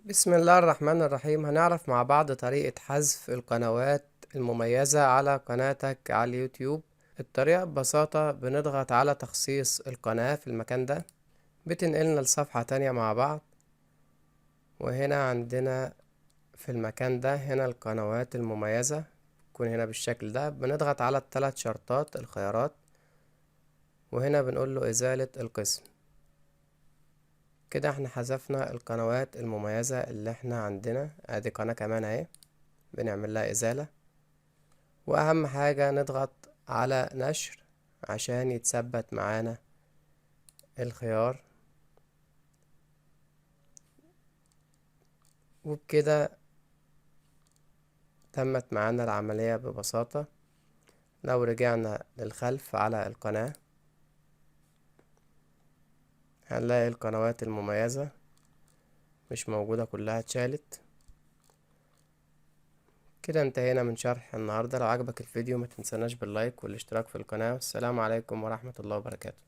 بسم الله الرحمن الرحيم. هنعرف مع بعض طريقة حذف القنوات المميزة على قناتك على اليوتيوب. الطريقة ببساطة بنضغط على تخصيص القناة في المكان ده، بتنقلنا لصفحة تانية مع بعض. وهنا عندنا في المكان ده هنا القنوات المميزة تكون هنا بالشكل ده. بنضغط على الثلاث شرطات الخيارات، وهنا بنقول له إزالة القسم. كده احنا حذفنا القنوات المميزة اللي احنا عندنا. ادي قناة كمان اهي بنعمل لها إزالة. واهم حاجة نضغط على نشر عشان يتثبت معانا الخيار. وبكده تمت معانا العملية ببساطة. لو رجعنا للخلف على القناة هنلاقي القنوات المميزة مش موجودة، كلها اتشالت. كده انتهينا من شرح النهاردة. لو عجبك الفيديو ما تنسناش باللايك والاشتراك في القناة. والسلام عليكم ورحمة الله وبركاته.